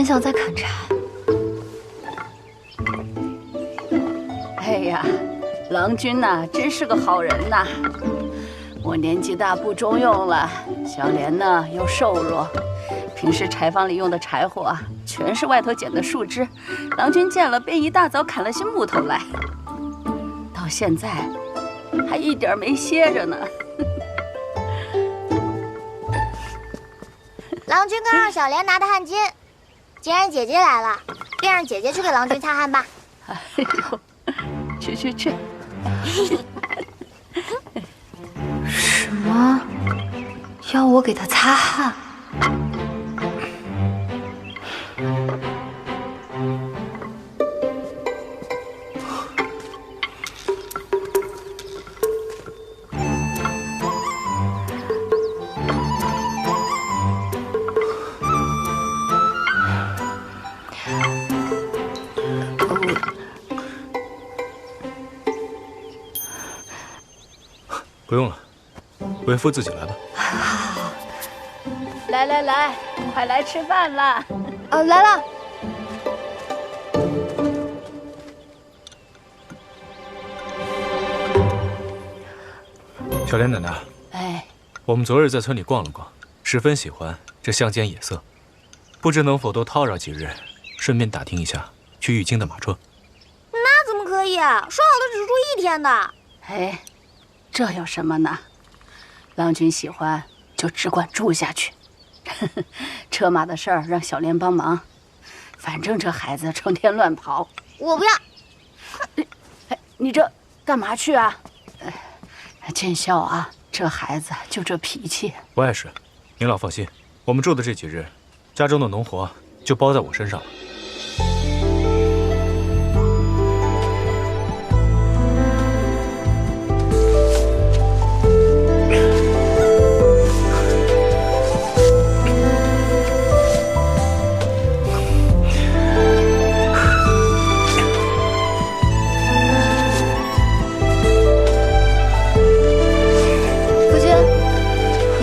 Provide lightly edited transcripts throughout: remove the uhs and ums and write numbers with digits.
像在砍柴。哎呀，郎君呐，真是个好人呐！我年纪大不中用了，小莲呢又瘦弱，平时柴房里用的柴火啊，全是外头捡的树枝，郎君见了便一大早砍了些木头来，到现在还一点没歇着呢。郎君刚让小莲拿的汗巾，既然姐姐来了，便让姐姐去给郎君擦汗吧。哎呦，去！什么？要我给他擦汗？不用了，为夫自己来吧。来，快来吃饭啦！来了。小莲奶奶，哎，我们昨日在村里逛了逛，十分喜欢这乡间野色，不知能否多叨扰几日，顺便打听一下去玉京的马车。那怎么可以？说好的只住1天的。哎，这有什么呢？郎君喜欢就只管住下去。车马的事儿让小莲帮忙，反正这孩子成天乱跑。我不要。哎，你这干嘛去啊？见笑啊，这孩子就这脾气。不碍事，您老放心，我们住的这几日，家中的农活就包在我身上了。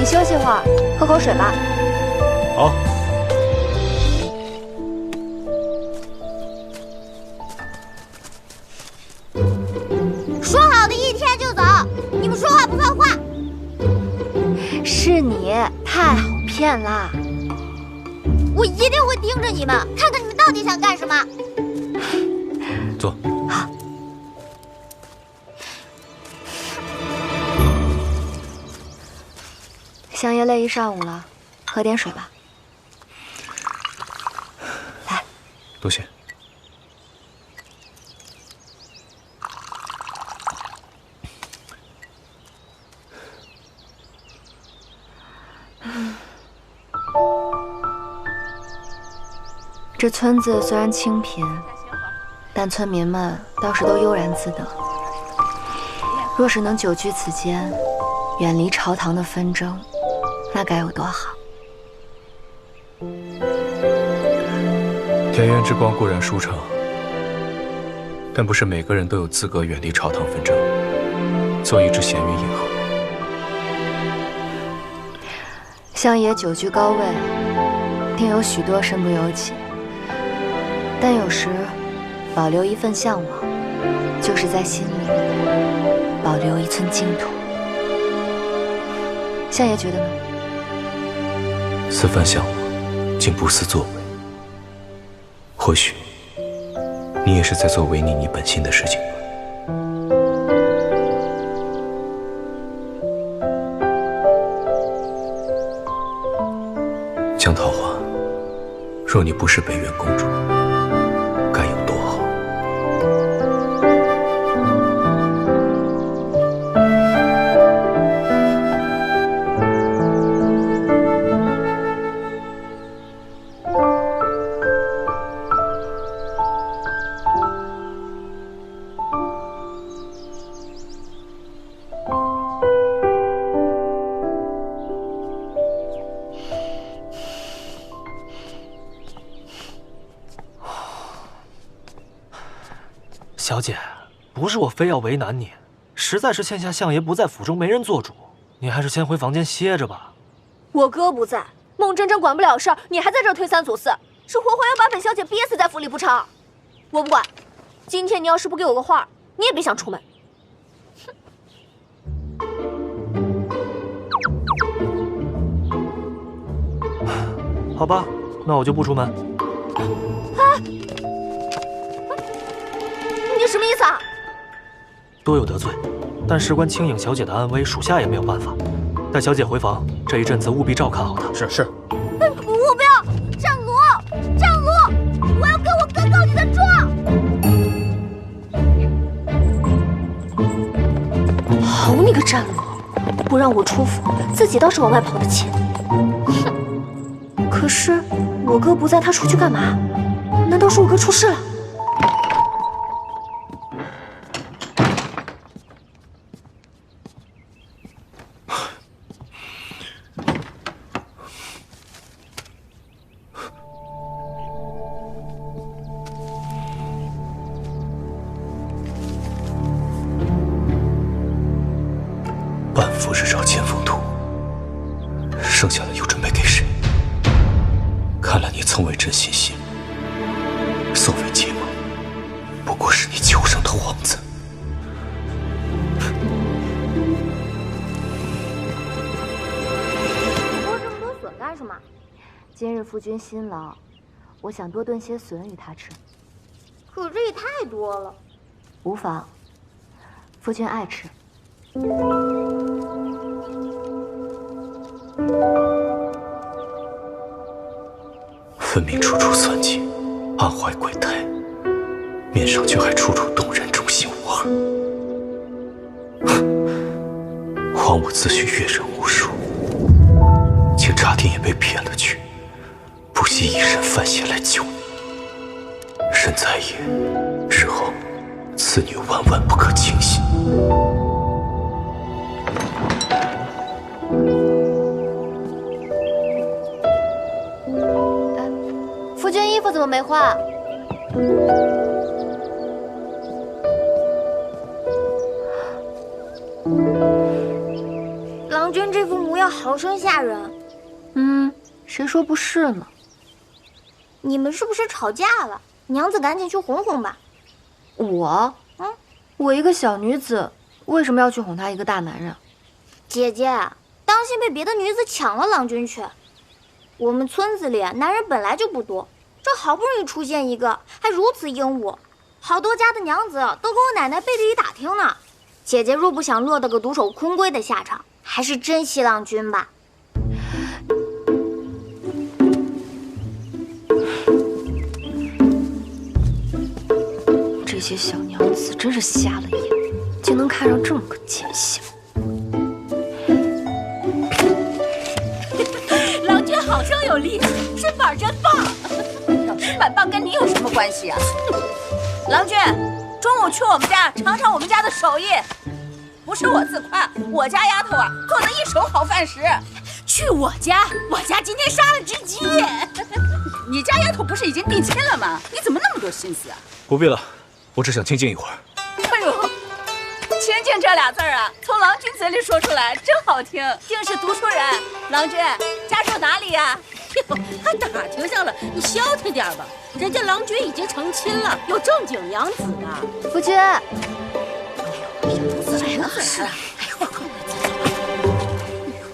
休息会儿，喝口水吧。好。说好的1天就走，你们说话不算话。是你太好骗啦！我一定会盯着你们，看看你们到底想干什么。坐。好。香爷累一上午了，喝点水吧。来，多谢。这村子虽然清贫，但村民们倒是都悠然自得。若是能久居此间，远离朝堂的纷争，那该有多好！田园之光固然舒畅，但不是每个人都有资格远离朝堂纷争，做一只闲云野鹤。相爷久居高位，定有许多身不由己，但有时保留一份向往，就是在心里保留一寸净土。相爷觉得呢？此番向往，竟不思作为。或许，你也是在做违逆你本心的事情吧。江桃花，若你不是北苑公主，该有多好？小姐，不是我非要为难你，实在是现下相爷不在府中，没人做主，你还是先回房间歇着吧。我哥不在，孟真真管不了事儿，你还在这儿推三阻四，是活活要把本小姐憋死在府里不成？我不管，今天你要是不给我个话，你也别想出门。好吧，那我就不出门。啊！你什么意思啊？多有得罪，但事关青影小姐的安危，属下也没有办法。带小姐回房，这一阵子务必照看好她。是。我不要！战罗，战罗，我要跟我哥告你的状！好你个战罗，不让我出府，自己倒是往外跑的勤。哼！可是我哥不在，他出去干嘛？难道是我哥出事了？半幅日照千峰图，剩下的又准备给谁？看来你曾为朕尽心，所谓结盟，不过是你求生的幌子。剥这么多笋干什么？今日夫君辛劳，我想多炖些笋与他吃。可这也太多了。无妨，夫君爱吃。分明处处算计，暗怀鬼胎，面上却还处处动人，忠心无二。枉我自诩阅人无数，竟差点也被骗了去，不惜以身犯险来救你。身在也，日后此女万万不可轻信。夫君衣服怎么没换？郎君这副模样好生吓人。谁说不是呢？你们是不是吵架了？娘子赶紧去哄哄吧。我？我一个小女子，为什么要去哄他一个大男人？姐姐，当心被别的女子抢了郎君去。我们村子里男人本来就不多，这好不容易出现一个，还如此英武，好多家的娘子都跟我奶奶背地里打听呢。姐姐若不想落得个独守空闺的下场，还是珍惜郎君吧。这些小娘子真是瞎了眼，竟能看上这么个贱相。郎君好生有力气，身板真棒。要身板棒跟你有什么关系啊？郎君，中午去我们家尝尝我们家的手艺。不是我自夸，我家丫头啊做的一手好饭食。去我家今天杀了只鸡。你家丫头不是已经定亲了吗？你怎么那么多心思啊？不必了，我只想清静一会儿。哎呦，清静这俩字儿啊，从郎君嘴里说出来真好听，定是读书人。郎君家住哪里呀？哟，还打听上了，你消停点吧。人家郎君已经成亲了，有正经娘子的。夫君，来了。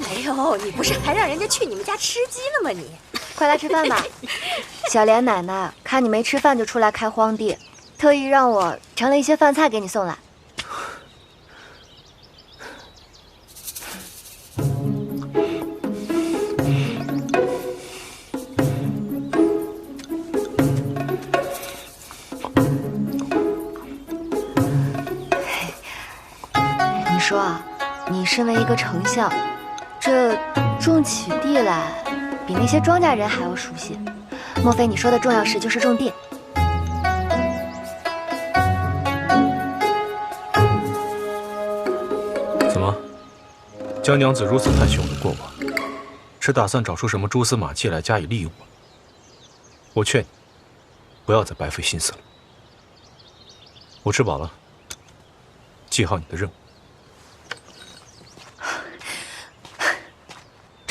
哎呦，你不是还让人家去你们家吃鸡了吗？你快来吃饭吧。小莲奶奶看你没吃饭就出来开荒地，特意让我盛了一些饭菜给你送来。你说啊，你身为一个丞相，这种起地来比那些庄稼人还要熟悉，莫非你说的重要事就是种地？怎么，江娘子如此探寻我的过往，是打算找出什么蛛丝马迹来加以利用吗？我劝你，不要再白费心思了。我吃饱了，记好你的任务。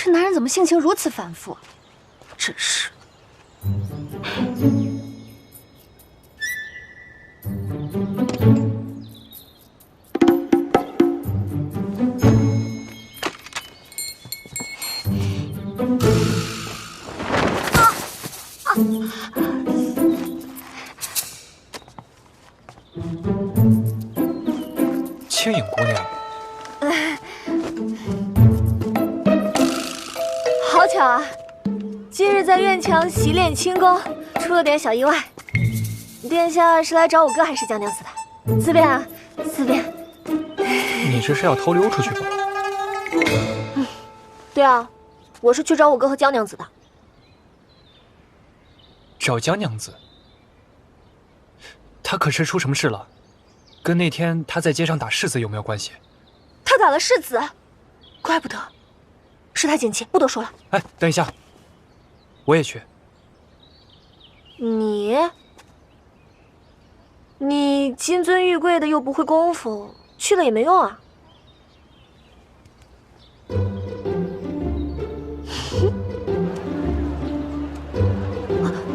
这男人怎么性情如此反复？真是。青影姑娘，好巧啊！今日在院墙习练轻功，出了点小意外。殿下是来找我哥还是江娘子的？自便啊，自便。你这是要偷溜出去吧？对啊，我是去找我哥和江娘子的。找江娘子？她可是出什么事了？跟那天她在街上打世子有没有关系？他打了世子，怪不得，是他奸妻，不多说了。哎，等一下，我也去。你金尊玉贵的又不会功夫，去了也没用啊。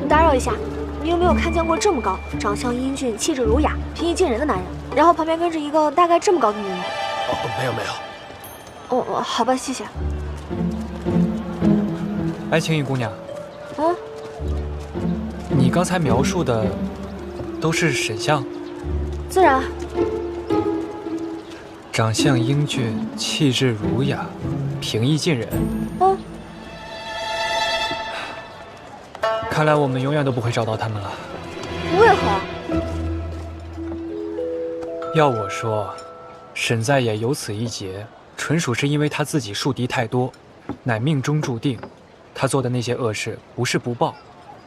打扰一下，你有没有看见过这么高、长相英俊、气质儒雅、平易近人的男人，然后旁边跟着一个大概这么高的女人？没有。哦，好吧，谢谢。哎，青影姑娘，嗯，你刚才描述的都是沈相？自然。长相英俊，气质儒雅，平易近人。嗯。看来我们永远都不会找到他们了。为何？要我说，沈在野有此一劫，纯属是因为他自己树敌太多，乃命中注定。他做的那些恶事，不是不报，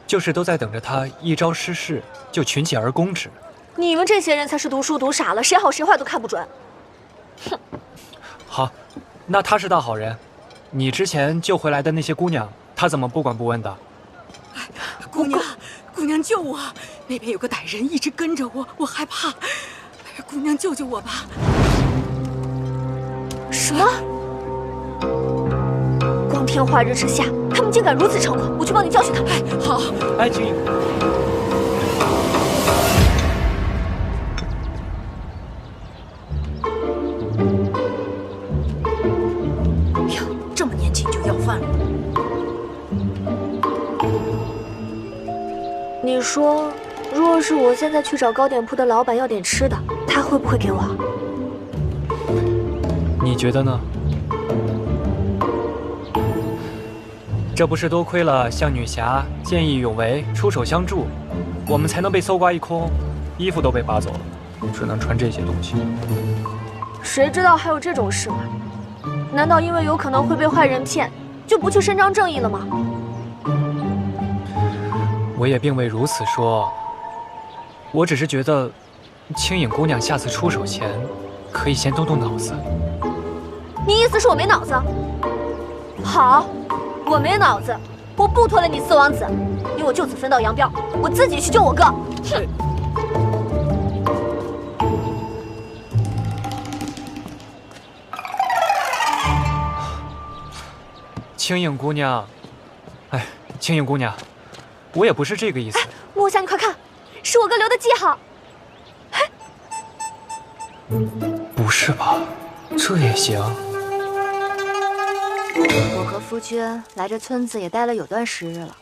就是都在等着他一朝失势就群起而攻之。你们这些人才是读书读傻了，谁好谁坏都看不准。哼。好，那他是大好人。你之前救回来的那些姑娘，他怎么不管不问的？姑娘救我！那边有个歹人一直跟着我，我害怕。姑娘救救我吧！什么？光天化日之下，他们竟敢如此猖狂！我去帮你教训他们。好。哎，青影。哟，这么年轻就要饭了？你说，若是我现在去找糕点铺的老板要点吃的，他会不会给我？你觉得呢？这不是多亏了向女侠见义勇为出手相助，我们才能被搜刮一空，衣服都被扒走了，只能穿这些东西。谁知道还有这种事吗？难道因为有可能会被坏人骗，就不去伸张正义了吗？我也并未如此说，我只是觉得，青影姑娘下次出手前，可以先动动脑子。你意思是我没脑子？好，我没脑子，我不拖累你四王子，你我就此分道扬镳，我自己去救我哥。哼！青影姑娘，哎，青影姑娘，我也不是这个意思。木夏，你快看，是我哥留的记号。不是吧？这也行？我和夫君来这村子也待了有段时日了，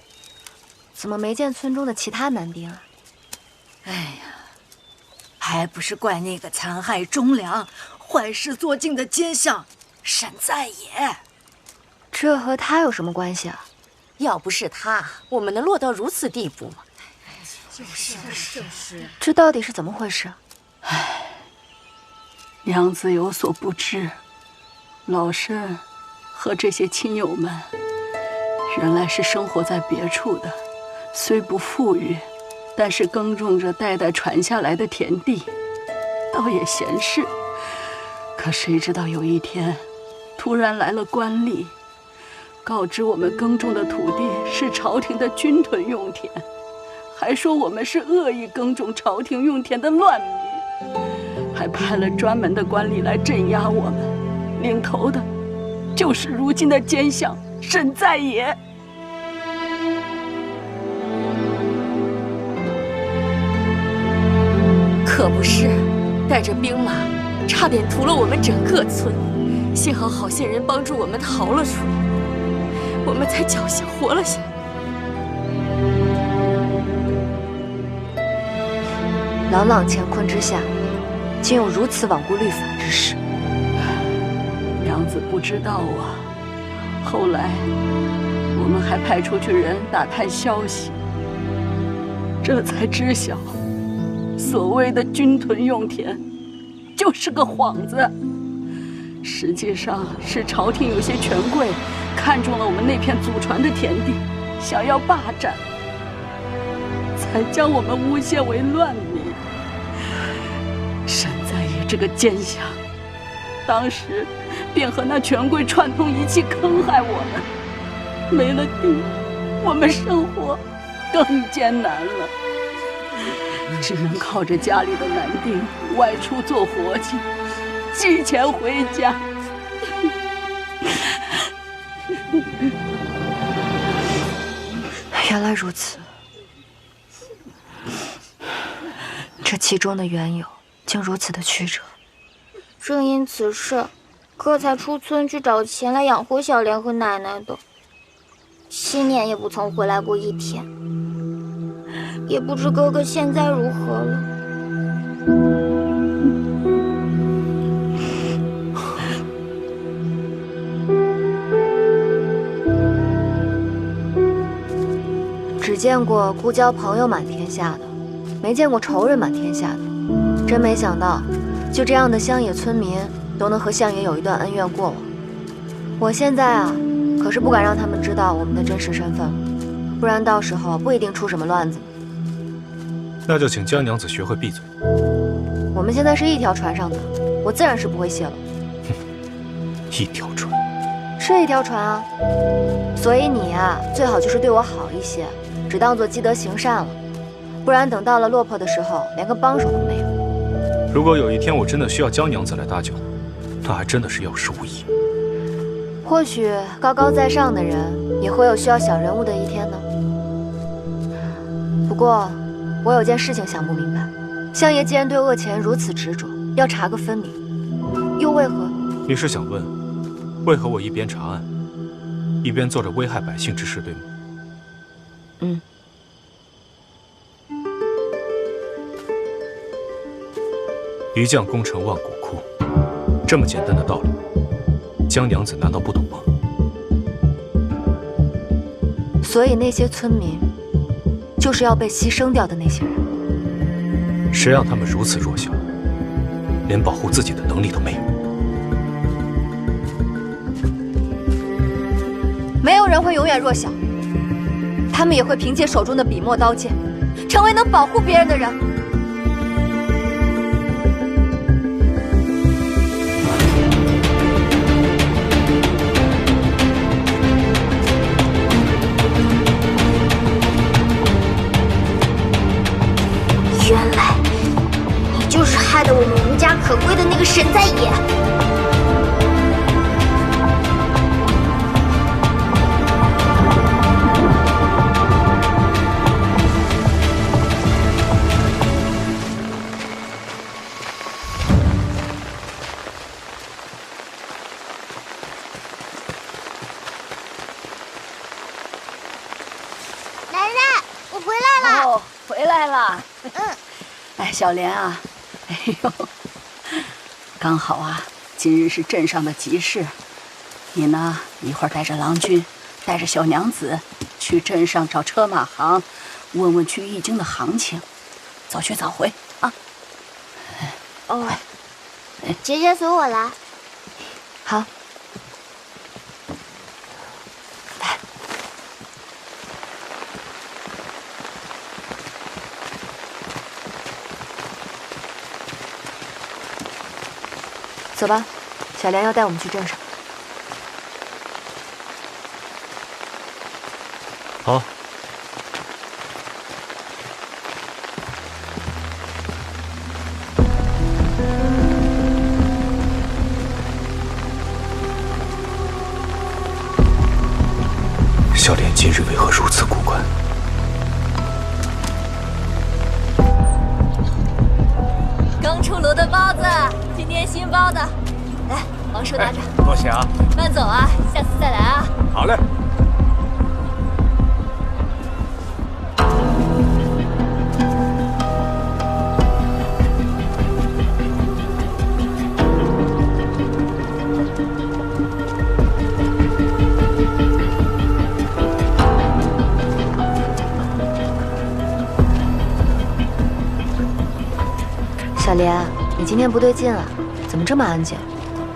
怎么没见村中的其他男丁啊？哎呀，还不是怪那个残害忠良、坏事做尽的奸相沈在野。这和他有什么关系啊？要不是他，我们能落到如此地步吗？就是。这到底是怎么回事？唉，娘子有所不知，老身和这些亲友们原来是生活在别处的，虽不富裕，但是耕种着代代传下来的田地，倒也闲适。可谁知道有一天，突然来了官吏，告知我们耕种的土地是朝廷的军屯用田，还说我们是恶意耕种朝廷用田的乱民，还派了专门的官吏来镇压我们，领头的就是如今的奸相沈在野。可不是，带着兵马，差点屠了我们整个村。幸好好心人帮助我们逃了出来，我们才侥幸活了下来。朗朗乾坤之下，竟有如此罔顾律法之事。娘子不知道啊，后来我们还派出去人打探消息，这才知晓，所谓的军屯用田，就是个幌子。实际上是朝廷有些权贵看中了我们那片祖传的田地，想要霸占，才将我们诬陷为乱民。沈在野这个奸相，当时便和那权贵串通一气，坑害我们。没了地，我们生活更艰难了，只能靠着家里的男丁外出做活计，寄钱回家。原来如此，这其中的缘由竟如此的曲折。正因此事，哥才出村去找钱来养活小莲和奶奶的。7年也不曾回来过一天，也不知哥哥现在如何了。只见过故交朋友满天下的，没见过仇人满天下的。真没想到，就这样的乡野村民都能和相爷有一段恩怨过往。我现在啊，可是不敢让他们知道我们的真实身份了，不然到时候不一定出什么乱子。那就请江娘子学会闭嘴。我们现在是一条船上的，我自然是不会泄露。一条船，是一条船啊。所以你啊，最好就是对我好一些，只当做积德行善了，不然等到了落魄的时候，连个帮手都没有。如果有一天我真的需要江娘子来搭救，那还真的是有时无益。或许高高在上的人也会有需要小人物的一天呢。不过，我有件事情想不明白，相爷既然对恶钱如此执着，要查个分明，又为何？你是想问，为何我一边查案，一边做着危害百姓之事，对吗？嗯。一将功成万骨枯，这么简单的道理，江娘子难道不懂吗？所以那些村民，就是要被牺牲掉的那些人。谁让他们如此弱小，连保护自己的能力都没有？没有人会永远弱小，他们也会凭借手中的笔墨刀剑，成为能保护别人的人。原来你就是害得我们无家可归的那个沈在野。奶奶，我回来了。哦，回来了。嗯。哎，小莲啊，哎呦，刚好啊，今日是镇上的集市，你呢一会儿带着郎君，带着小娘子去镇上找车马行，问问去易经的行情，早去早回啊。哦，姐姐随我来。好。走吧，小莲要带我们去镇上。好。小莲今日为何如此古怪？刚出炉的包子，今天新包的。来，王叔拿着。多谢啊。慢走啊，下次再来啊。好嘞。小莲，你今天不对劲了，怎么这么安静？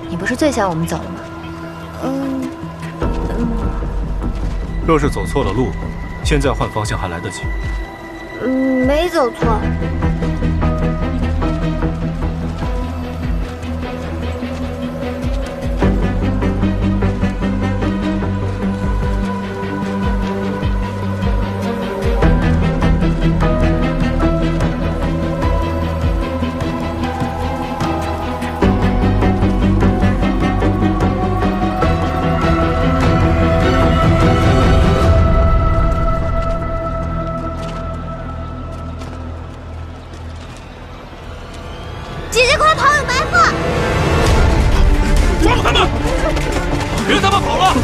你不是最想我们走了吗？若是走错了路，现在换方向还来得及。没走错。姐姐，快跑！有埋伏！抓住他们！别让他们跑了！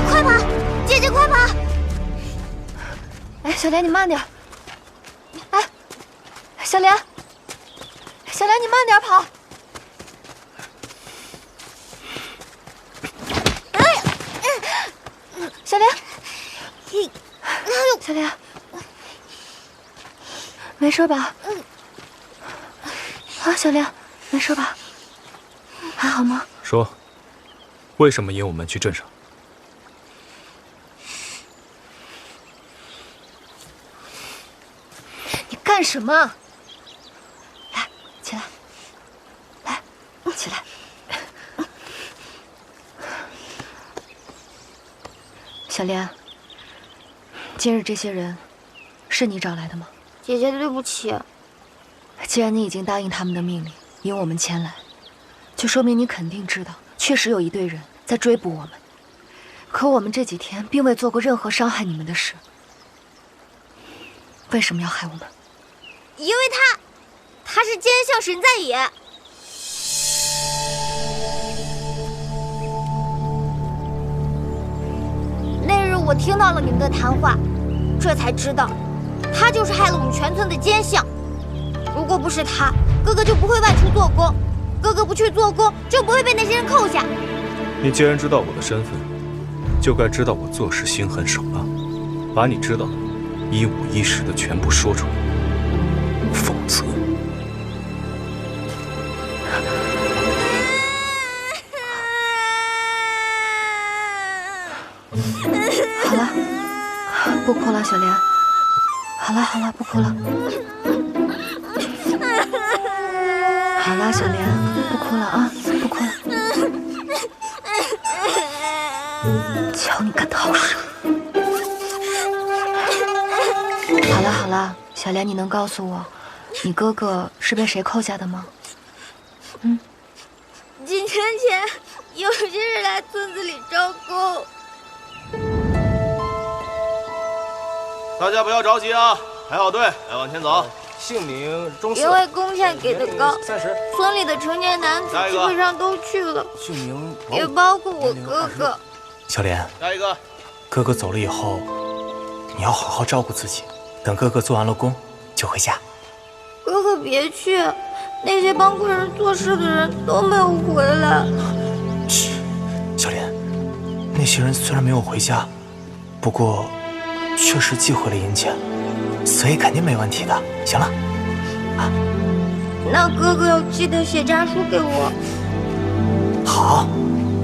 快跑！姐姐，快跑！哎，小莲，你慢点。哎，小莲，小莲，你慢点跑。小莲。小莲，没事吧？啊，小莲，没事吧？还好吗？说，为什么引我们去镇上？你干什么？来，起来，来，起来。小莲。今日这些人，是你找来的吗？姐姐，对不起。既然你已经答应他们的命令，引我们前来，就说明你肯定知道，确实有一队人在追捕我们。可我们这几天并未做过任何伤害你们的事，为什么要害我们？因为他是奸相沈在野。那日我听到了你们的谈话，这才知道，他就是害了我们全村的奸相。如果不是他，哥哥就不会外出做工，哥哥不去做工，就不会被那些人扣下。你既然知道我的身份，就该知道我做事心狠手辣，把你知道的一五一十的全部说出来，否则。好了，不哭了，小莲。好了好了，不哭了。好了，小莲，不哭了啊，不哭了。瞧你干的好事。好了好了，小莲，你能告诉我，你哥哥是被谁扣下的吗？几年前，有些人来村子里招工。大家不要着急啊，排好队，来往前走。姓名钟四，因为工钱给的高，30。村里的成年男子基本上都去了，姓名也包括我哥哥。小莲，下一个。哥哥走了以后，你要好好照顾自己。等哥哥做完了工，就回家。哥哥别去，那些帮贵人做事的人都没有回来。嘘，小莲，那些人虽然没有回家，不过确实寄回了银钱，所以肯定没问题的。行了，啊，那哥哥要记得写家书给我。好，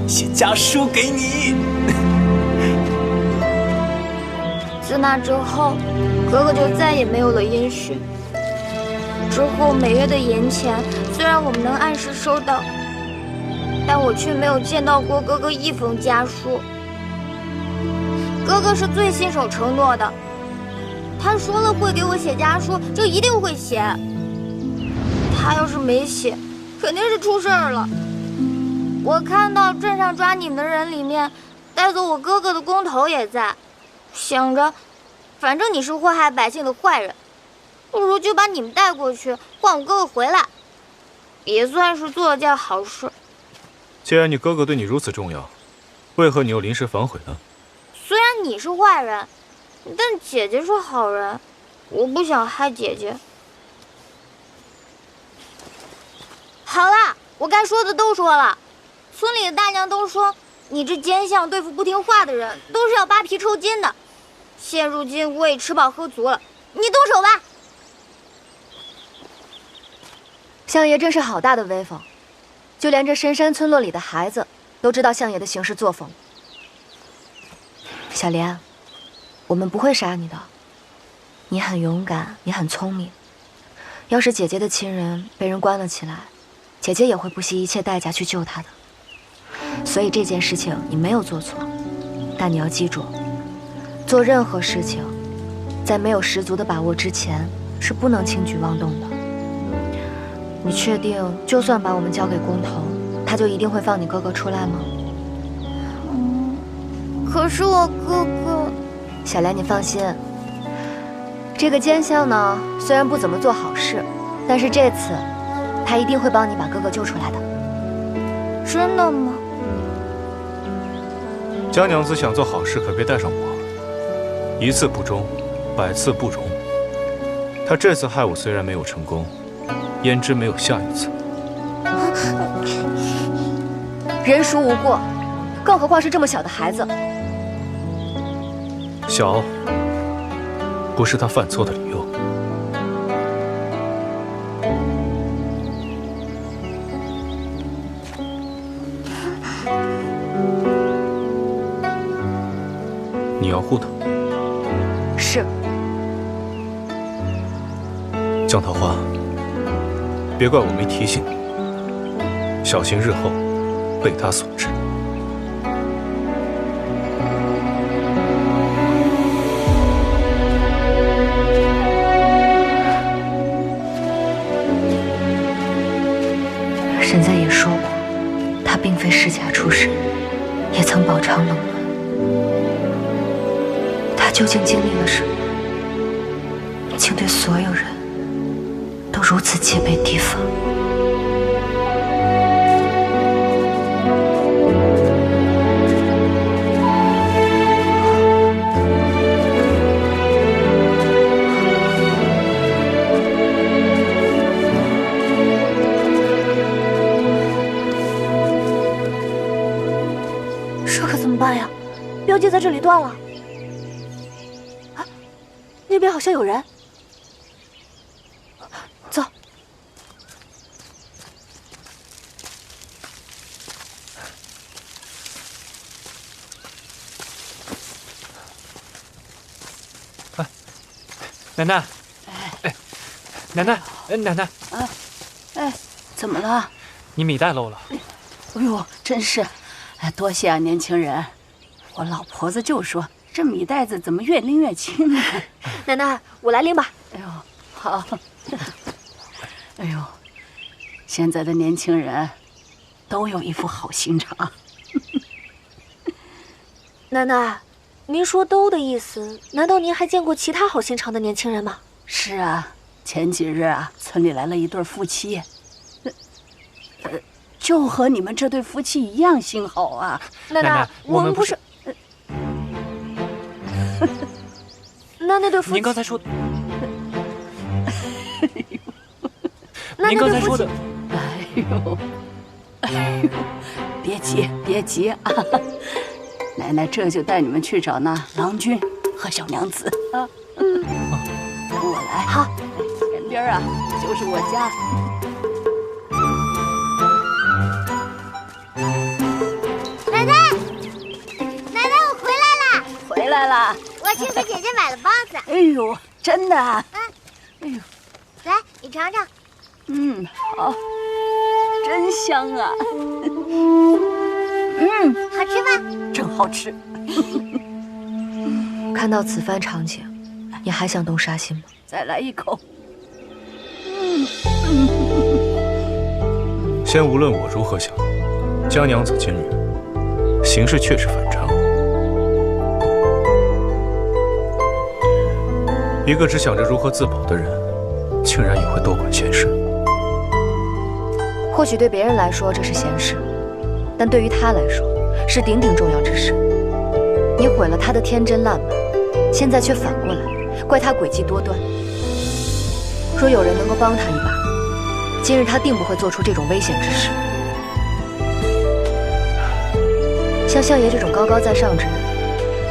写家书给你。自那之后，哥哥就再也没有了音讯。之后每月的银钱虽然我们能按时收到，但我却没有见到过哥哥一封家书。哥哥是最信守承诺的，他说了会给我写家书，就一定会写。他要是没写，肯定是出事儿了。我看到镇上抓你们的人里面，带走我哥哥的工头也在，想着反正你是祸害百姓的坏人，不如就把你们带过去，换我哥哥回来，也算是做了件好事。既然你哥哥对你如此重要，为何你又临时反悔呢？虽然你是坏人，但姐姐是好人，我不想害姐姐。好了，我该说的都说了。村里的大娘都说，你这奸相对付不听话的人，都是要扒皮抽筋的。现如今我也吃饱喝足了，你动手吧。相爷真是好大的威风，就连这深山村落里的孩子都知道相爷的行事作风。小莲，我们不会杀你的，你很勇敢，你很聪明。要是姐姐的亲人被人关了起来，姐姐也会不惜一切代价去救他的。所以这件事情你没有做错，但你要记住，做任何事情，在没有十足的把握之前，是不能轻举妄动的。你确定，就算把我们交给工头，他就一定会放你哥哥出来吗？可是我哥哥……小莲，你放心，这个奸相呢，虽然不怎么做好事，但是这次他一定会帮你把哥哥救出来的。真的吗？江娘子想做好事，可别带上我。一次不忠，百次不容。他这次害我虽然没有成功，焉知没有下一次？人孰无过，更何况是这么小的孩子。小，不是他犯错的理由。你要护他。是。江桃花，别怪我没提醒你，小心日后被他所致。沈在也说过，他并非世家出身，也曾饱尝冷暖。他究竟经历了什么，竟对所有人都如此戒备提防？这可怎么办呀？标记在这里断了。啊，那边好像有人。走。啊，奶奶，奶奶，奶奶，啊，哎，怎么了？你米袋漏了。哎呦，真是，哎，多谢啊，年轻人。我老婆子就说这米袋子怎么越拎越轻呢？奶奶，我来拎吧。哎呦，好。哎呦，现在的年轻人都有一副好心肠。奶奶，您说都的意思，难道您还见过其他好心肠的年轻人吗？是啊，前几日啊，村里来了一对夫妻，就和你们这对夫妻一样心好啊。奶奶，我们不是。那对夫妻，您刚才说的，您刚才说的，哎呦，别急，别急啊！奶奶这就带你们去找那郎君和小娘子啊。跟我来。好，前边啊就是我家。奶奶，奶奶，我回来啦！回来啦！我去给姐姐买了包子。哎呦，真的啊！哎呦，来，你尝尝。嗯，好，真香啊！好吃吗？真好吃。看到此番场景，你还想动杀心吗？再来一口。先无论我如何想，江娘子今日行事确实反常。一个只想着如何自保的人，竟然也会多管闲事。或许对别人来说这是闲事，但对于他来说是顶顶重要之事。你毁了他的天真烂漫，现在却反过来怪他诡计多端。若有人能够帮他一把，今日他定不会做出这种危险之事。像相爷这种高高在上之人，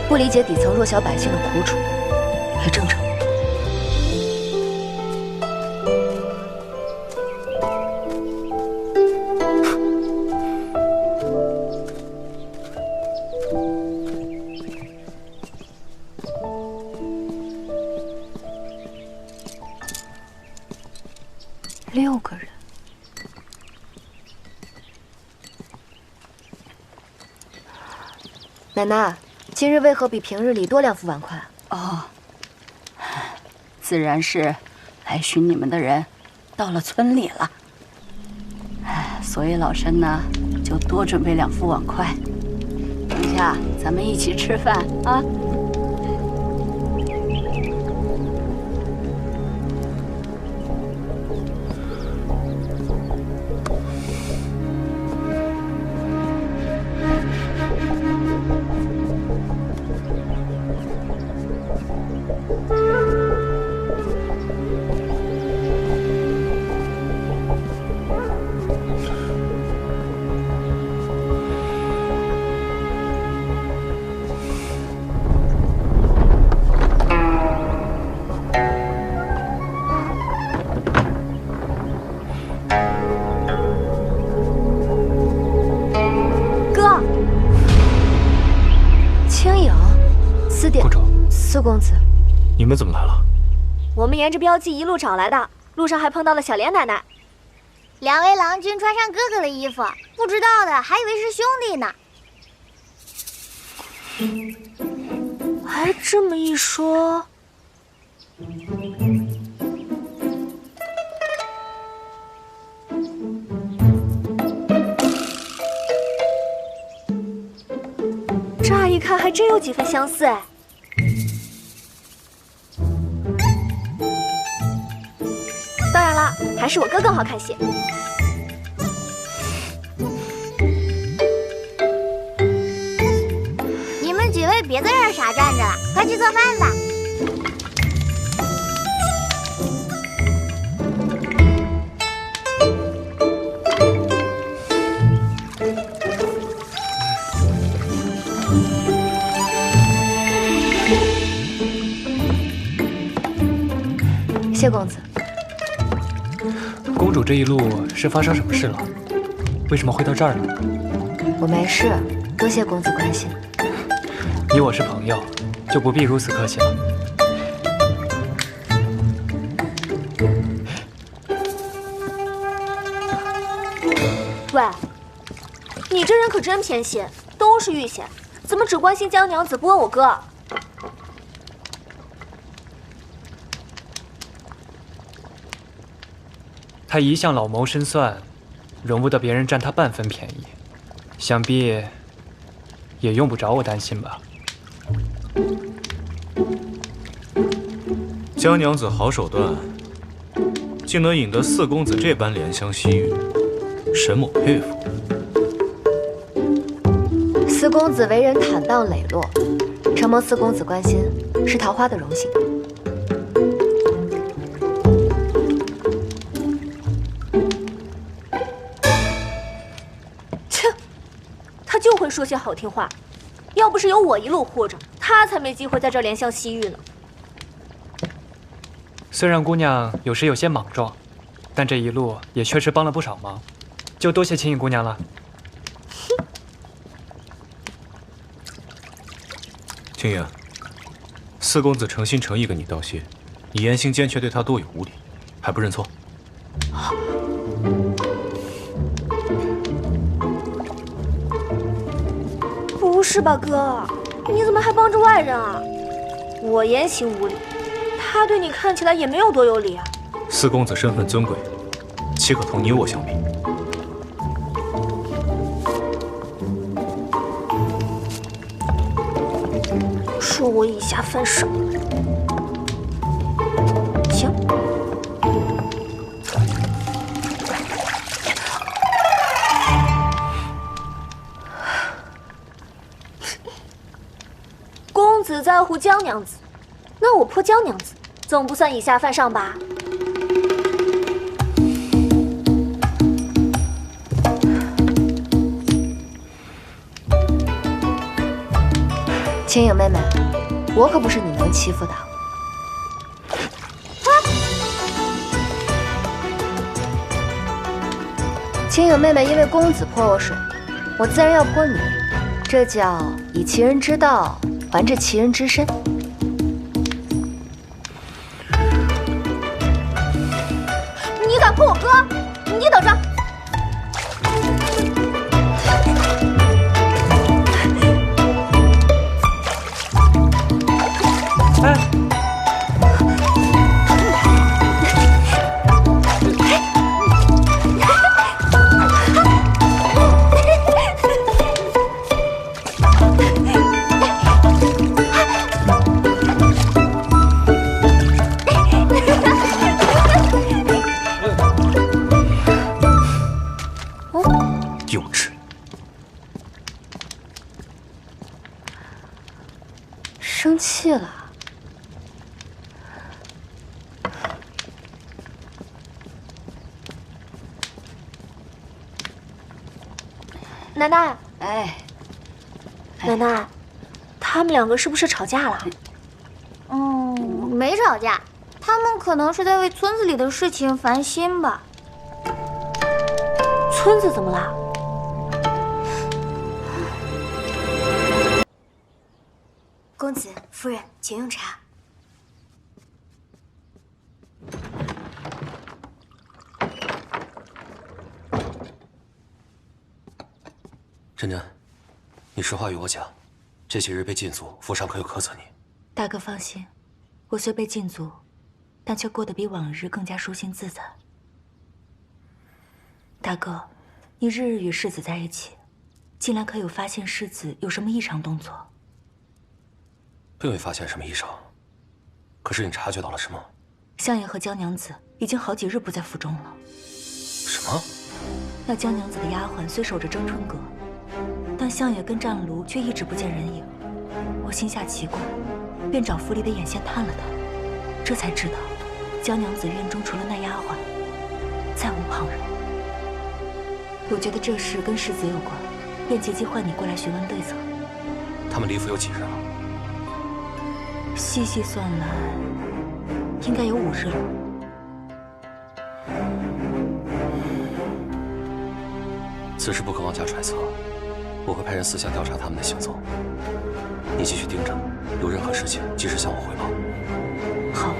不理解底层弱小百姓的苦楚，也正常。6个人。奶奶，今日为何比平日里多2副碗筷？哦，自然是来寻你们的人到了村里了，所以老身呢就多准备2副碗筷。等下咱们一起吃饭啊。四公子，你们怎么来了？我们沿着标记一路找来的，路上还碰到了小莲奶奶。2位郎君穿上哥哥的衣服，不知道的还以为是兄弟呢。还这么一说，乍一看还真有几分相似哎。当然了，还是我哥更好看些。你们几位别在这儿傻站着了，快去做饭吧。谢公子。公主这一路是发生什么事了？为什么会到这儿呢？我没事，多谢公子关心。你我是朋友，就不必如此客气了。喂，你这人可真偏心，都是御前，怎么只关心江娘子，不问我哥？他一向老谋深算，容不得别人占他半分便宜，想必也用不着我担心吧。江娘子好手段，竟能引得四公子这般怜香惜玉，沈某佩服。四公子为人坦荡磊落，承蒙四公子关心，是桃花的荣幸。他就会说些好听话，要不是有我一路护着，他才没机会在这怜香惜玉呢。虽然姑娘有时有些莽撞，但这一路也确实帮了不少忙，就多谢青影姑娘了。青影，四公子诚心诚意跟你道谢，你言行间却对他多有无礼，还不认错？不是吧，哥？你怎么还帮着外人啊？我言行无礼，他对你看起来也没有多有礼啊。四公子身份尊贵，岂可同你我相比？说我以下犯上。扑江娘子，那我扑江娘子总不算以下犯上吧？青影妹妹，我可不是你能欺负的。青影妹妹因为公子泼我水，我自然要泼你，这叫以其人之道还治其人之身。你敢泼我哥？你等着！哎。 幼稚！生气了？奶奶，哎，奶奶，他们两个是不是吵架了？没吵架，他们可能是在为村子里的事情烦心吧。村子怎么了？公子、夫人，请用茶。珍珍，你实话与我讲，这些日被禁足，府上可有苛责你？大哥放心，我虽被禁足，但却过得比往日更加舒心自在。大哥，你日日与世子在一起，近来可有发现世子有什么异常动作？并未发现什么异常，可是你察觉到了什么？相爷和江娘子已经好几日不在府中了。什么？那江娘子的丫鬟虽守着征春阁，但相爷跟湛卢却一直不见人影。我心下奇怪，便找府里的眼线探了探，这才知道江娘子院中除了那丫鬟，再无旁人。我觉得这事跟世子有关，便急急唤你过来询问对策。他们离府有几日了？细细算来，应该有5日了。此事不可妄加揣测，我会派人私下调查他们的行踪。你继续盯着，有任何事情及时向我汇报。好。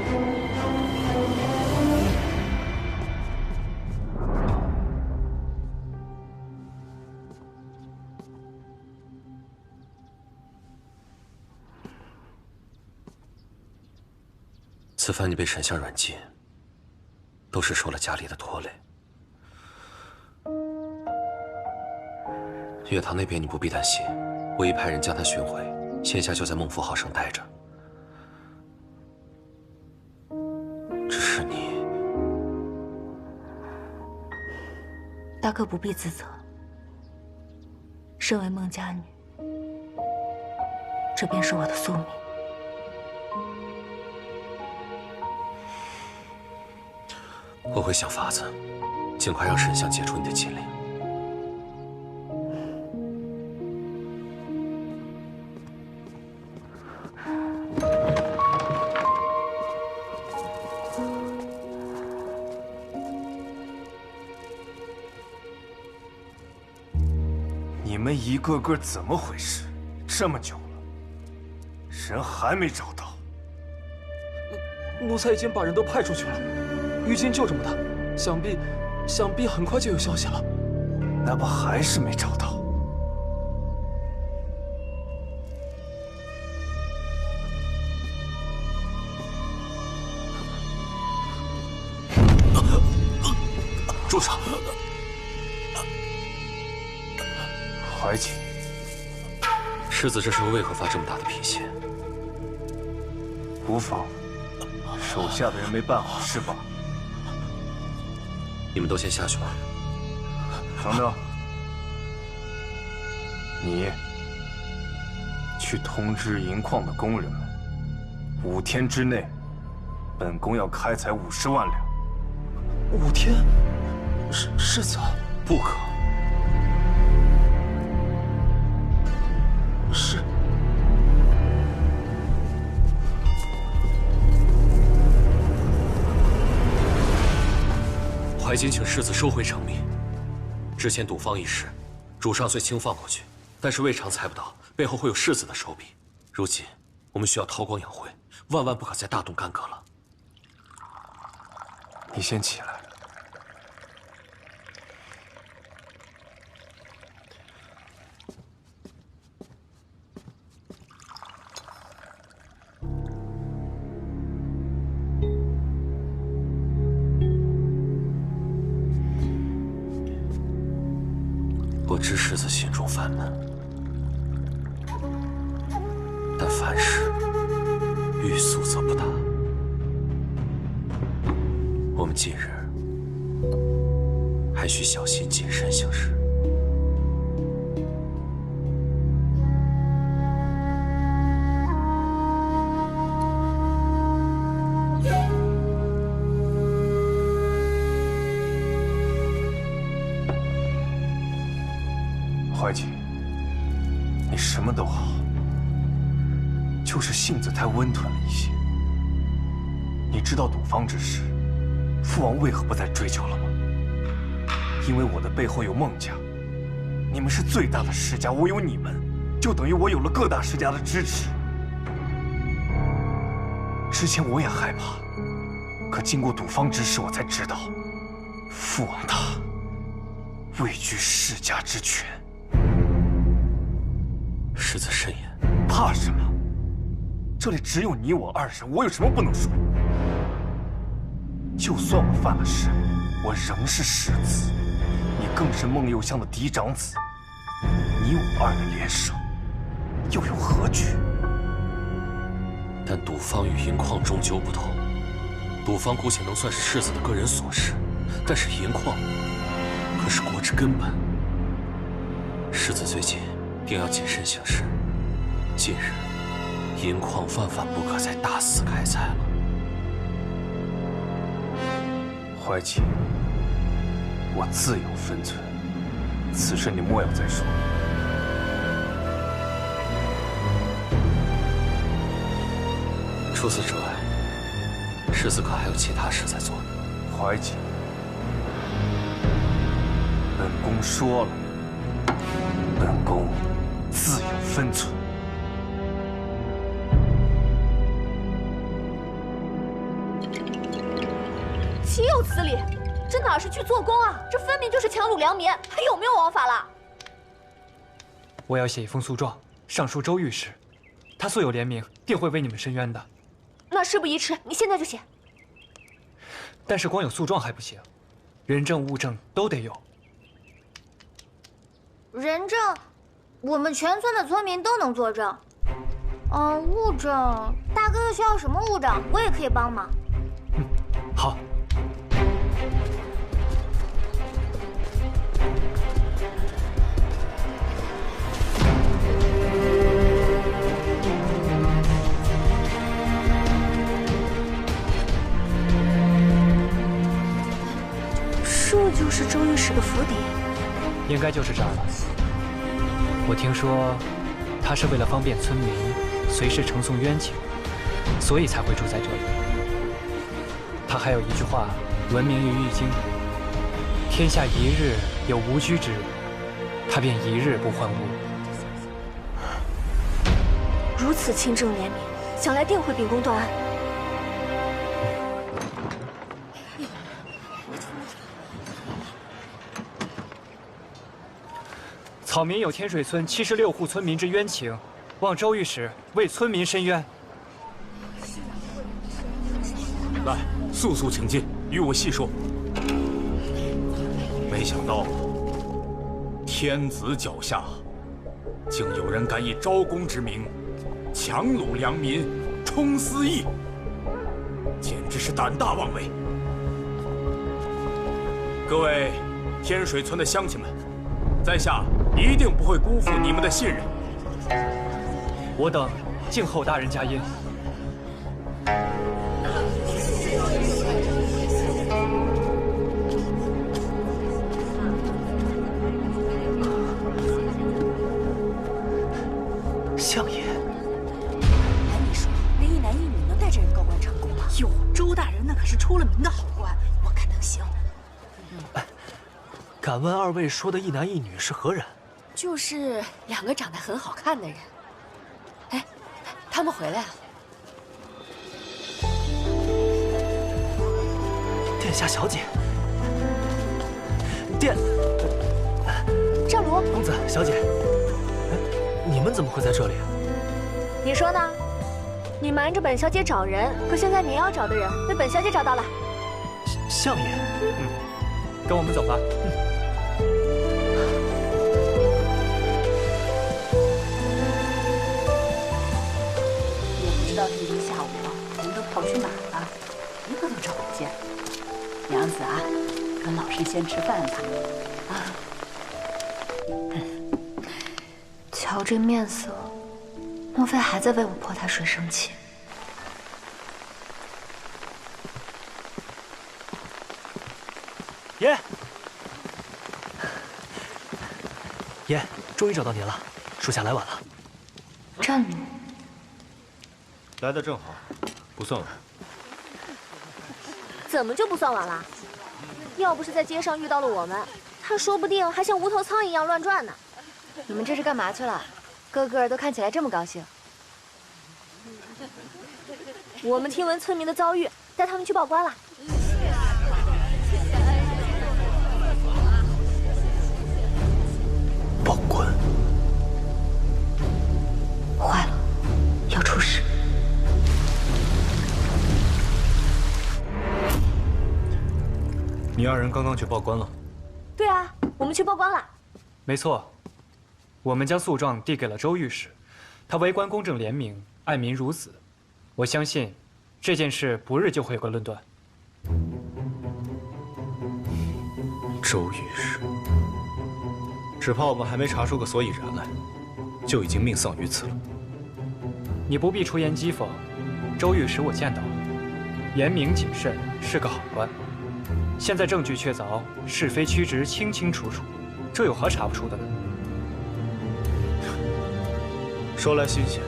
此番你被沈相软禁，都是受了家里的拖累。月堂那边你不必担心，我已派人将他寻回，现下就在孟府好生待着。只是你，大哥不必自责。身为孟家女，这便是我的宿命。我会想法子，尽快让沈相解除你的禁令。你们一个个怎么回事？这么久了，人还没找到。奴才已经把人都派出去了。于今就这么大，想必很快就有消息了。那不还是没找到？住手！怀瑾，世子这时候为何发这么大的脾气？无妨，手下的人没办好是吧？你们都先下去吧。等等，你去通知银矿的工人们， 5天之内，本宫要开采50万两。5天？世子，不可。是。怀瑾请世子收回成命。之前赌坊一事，主上虽轻放过去，但是未尝猜不到背后会有世子的手笔。如今我们需要韬光养晦，万万不可再大动干戈了。你先起来。我知世子心中烦闷，但凡事欲速则不达。我们近日还需小心谨慎行事。怀瑾，你什么都好，就是性子太温吞了一些。你知道赌坊之事，父王为何不再追究了吗？因为我的背后有孟家，你们是最大的世家，我有你们，就等于我有了各大世家的支持。之前我也害怕，可经过赌坊之事，我才知道，父王他畏惧世家之权。世子慎言。怕什么？这里只有你我2人，我有什么不能说？就算我犯了事，我仍是世子，你更是孟佑乡的嫡长子，你我2人联手，又有何惧？但赌坊与银矿终究不同，赌坊姑且能算是世子的个人琐事，但是银矿可是国之根本。世子最近定要谨慎行事。近日，银矿万万不可再大肆开采了。怀瑾，我自有分寸，此事你莫要再说。除此之外，世子可还有其他事在做？怀瑾，本宫说了，本宫自有分寸。岂有此理！这哪是去做工啊？这分明就是强掳良民，还有没有王法了？我要写一封诉状，上书周御史，他素有廉明，定会为你们伸冤的。那事不宜迟，你现在就写。但是光有诉状还不行，人证物证都得有。人证，我们全村的村民都能作证。物证，大哥哥需要什么物证，我也可以帮忙。好。这就是周御史的府邸，应该就是这儿了。我听说，他是为了方便村民随时呈送冤情，所以才会住在这里。他还有一句话闻名于易经：天下一日有无居之日，他便一日不换屋。如此清正廉明，想来定会秉公断案。草民有天水村76户村民之冤情，望周御史为村民伸冤。来，速速请进，与我细说。没想到，天子脚下，竟有人敢以招公之名，强掳良民，充私义，简直是胆大妄为。各位天水村的乡亲们，在下一定不会辜负你们的信任。我等静候大人佳音。相爷，哎，你说那一男一女能带着人告官成功吗？哟，周大人那可是出了名的好官，我看能行。敢问二位说的一男一女是何人？就是2个长得很好看的人。哎，他们回来了。殿下小姐，战卢，公子小姐，你们怎么会在这里？你说呢？你瞒着本小姐找人，可现在你要找的人被本小姐找到了。相爷，跟我们走吧。也不知道这一个下午人都跑去哪儿了，一个都找不见。娘子啊，跟老身先吃饭吧。啊，瞧这面色，莫非还在为我泼他水生气？爷，终于找到您了，属下来晚了。战奴，来的正好，不算晚。怎么就不算晚了？要不是在街上遇到了我们，他说不定还像无头苍蝇一样乱转呢。你们这是干嘛去了？个个都看起来这么高兴。我们听闻村民的遭遇，带他们去报官了。报官？坏了，要出事！你二人刚刚去报官了？对啊，我们去报官了。没错，我们将诉状递给了周御史，他为官公正廉明，爱民如子。我相信这件事不日就会有个论断。周御史，只怕我们还没查出个所以然来，就已经命丧于此了。你不必出言讥讽，周御史我见到了，严明谨慎，是个好官。现在证据确凿，是非曲直清清楚楚，这有何查不出的呢？说来新鲜，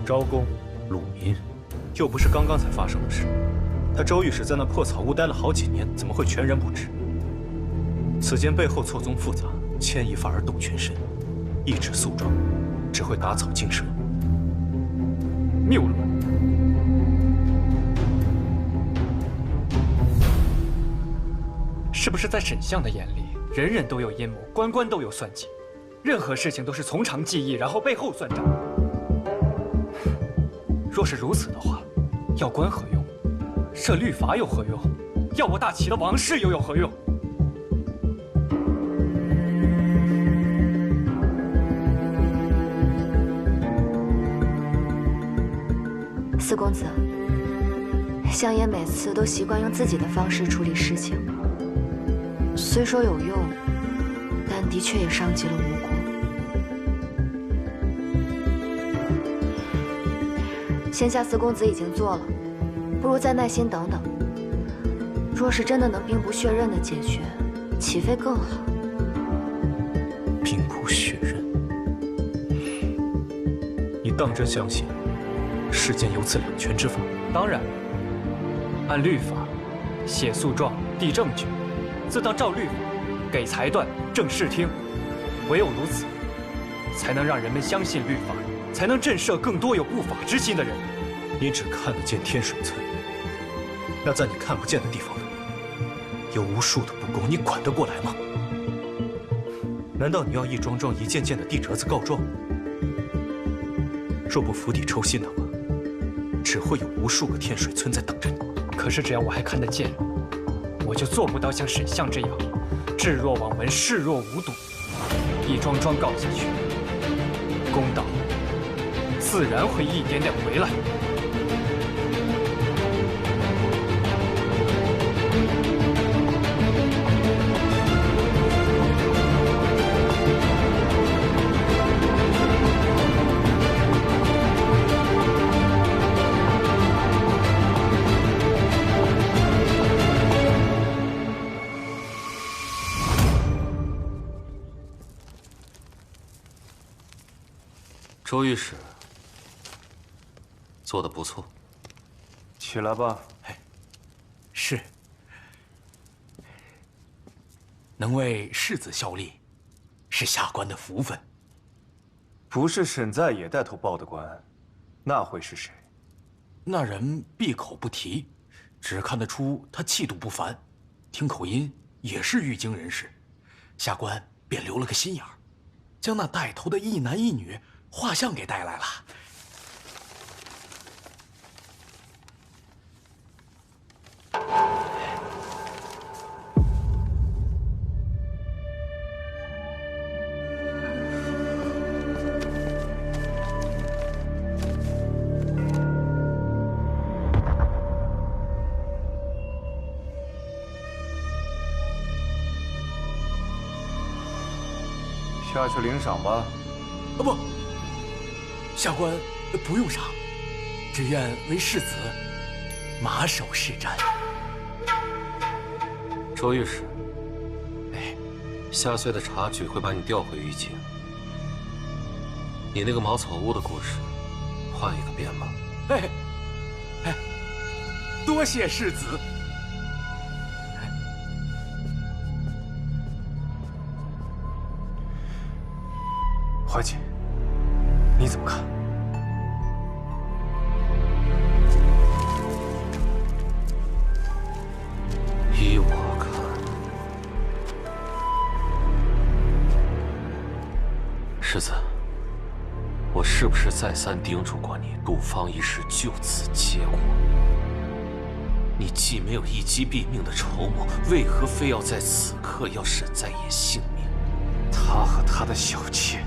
昭公、鲁民，又不是刚刚才发生的事。他周御史在那破草屋待了好几年，怎么会全然不知？此间背后错综复杂，牵一发而动全身，一纸诉状只会打草惊蛇。谬论！是不是在沈相的眼里，人人都有阴谋，官官都有算计，任何事情都是从长计议，然后背后算账？若是如此的话，要官何用？设律法有何用？要我大齐的王室又有何用？四公子，相爷每次都习惯用自己的方式处理事情，虽说有用，但的确也伤及了无辜。现下四公子已经做了，不如再耐心等等。若是真的能兵不血刃的解决，岂非更好？兵不血刃，你当真相信世间有此两全之法？当然，按律法，写诉状、递证据，自当照律法，给裁断、正视听。唯有如此，才能让人们相信律法，才能震慑更多有不法之心的人。你只看得见天水村，那在你看不见的地方呢？有无数的不公，你管得过来吗？难道你要一桩桩、一件件的递折子告状？若不釜底抽薪的话，只会有无数个天水村在等着你。可是只要我还看得见，我就做不到像沈相这样，置若罔闻，视若无睹。一桩桩告下去，公道自然会一点点回来。周御史做得不错。起来吧。是。能为世子效力，是下官的福分。不是沈在野带头报的官，那会是谁？那人闭口不提，只看得出他气度不凡，听口音也是玉京人士。下官便留了个心眼儿，将那带头的一男一女画像给带来了。下去领赏吧。不，下官不用赏，只愿为世子马首是瞻。周御史，下岁的察举会把你调回玉京。你那个茅草屋的故事，换一个编吧。多谢世子。怀瑾，你怎么看？依我看，世子，我是不是再三叮嘱过你，赌坊一事就此结果？你既没有一击毙命的筹谋，为何非要在此刻要沈在野性命？他和他的小妾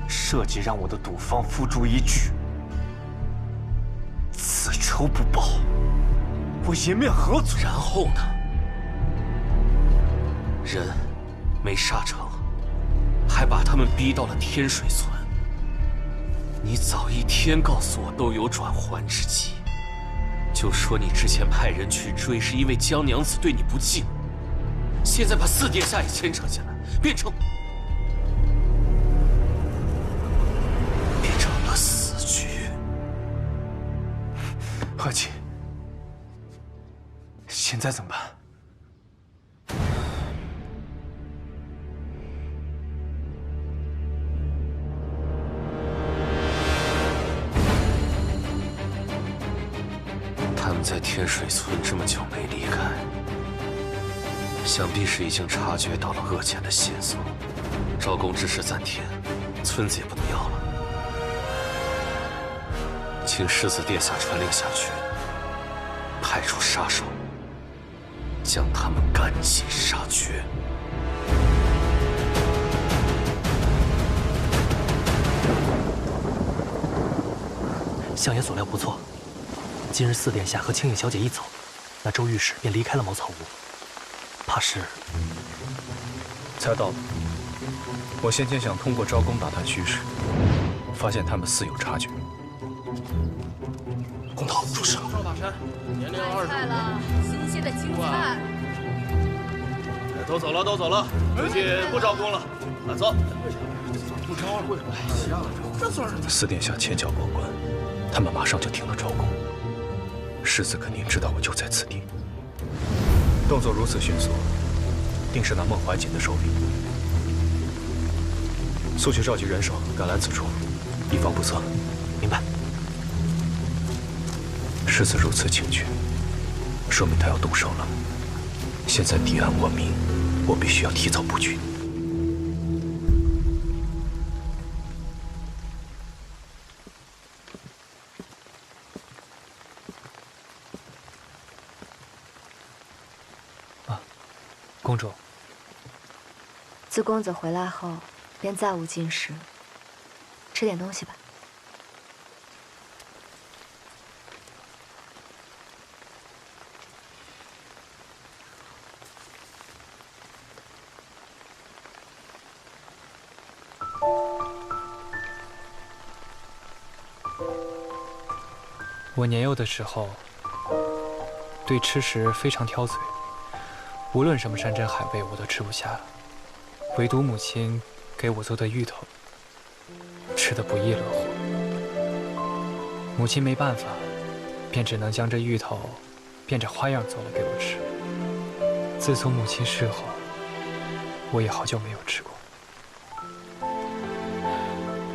设计让我的赌坊付诸一炬，此仇不报，我颜面何存？然后呢？人没杀成，还把他们逼到了天水村。你早一天告诉我都有转圜之机，就说你之前派人去追是因为江娘子对你不敬，现在把四殿下也牵扯进来，变成了死局。怀瑾，现在怎么办？他们在天水村这么久没离开，想必是已经察觉到了恶简的线索。招供之事暂停，村子也不能要了。请世子殿下传令下去，派出杀手，将他们赶尽杀绝。相爷所料不错，今日四殿下和青影小姐一走，那周御史便离开了茅草屋，怕是……猜到了。我先前想通过招供打探虚实，发现他们似有察觉。公道出事了！赵大山，年龄20。菜了，新鲜的青菜。都走了，都走了，回去不招供了。走。不招了，为什么？这算是四殿下前脚过关，他们马上就停了招供。世子肯定知道我就在此地，动作如此迅速，定是那孟怀瑾的手笔。速去召集人手赶来此处，以防不测。明白。世子如此警觉，说明他要动手了。现在敌暗我明，我必须要提早布局。公主，自公子回来后，便再无进食。吃点东西吧。我年幼的时候，对吃食非常挑嘴，无论什么山珍海味我都吃不下，唯独母亲给我做的芋头，吃得不亦乐乎。母亲没办法，便只能将这芋头变着花样做了给我吃。自从母亲逝后，我也好久没有吃过。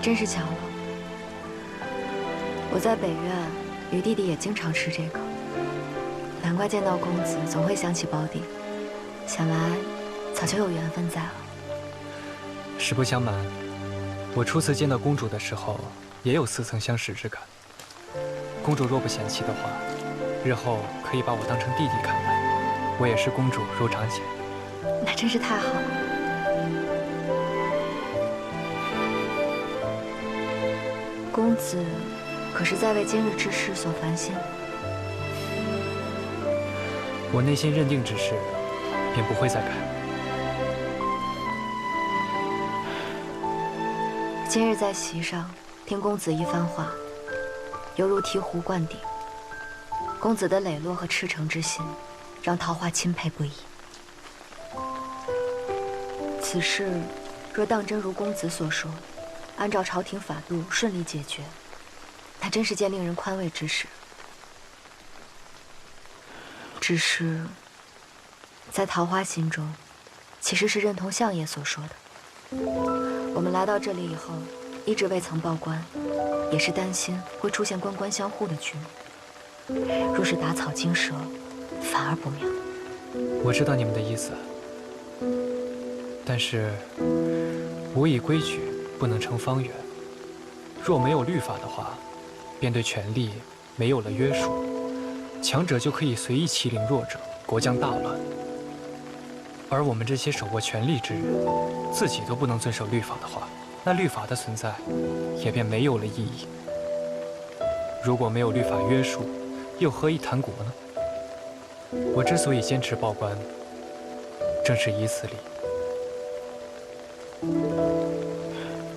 真是巧了，我在北院，与弟弟也经常吃这个，难怪见到公子总会想起胞弟，想来早就有缘分在了。实不相瞒，我初次见到公主的时候，也有似曾相识之感。公主若不嫌弃的话，日后可以把我当成弟弟看待，我也是公主如长姐。那真是太好了。公子可是在为今日之事所烦心？我内心认定之事，便不会再改。今日在席上听公子一番话，犹如醍醐灌顶。公子的磊落和赤诚之心，让桃花钦佩不已。此事若当真如公子所说，按照朝廷法度顺利解决，那真是件令人宽慰之事。只是，在桃花心中，其实是认同相爷所说的。我们来到这里以后，一直未曾报官，也是担心会出现官官相护的局面。若是打草惊蛇，反而不妙。我知道你们的意思，但是吾以规矩不能成方圆。若没有律法的话，便对权力没有了约束，强者就可以随意欺凌弱者，国将大乱。而我们这些手握权力之人，自己都不能遵守律法的话，那律法的存在也便没有了意义。如果没有律法约束，又何以谈国呢？我之所以坚持报官，正是以此理。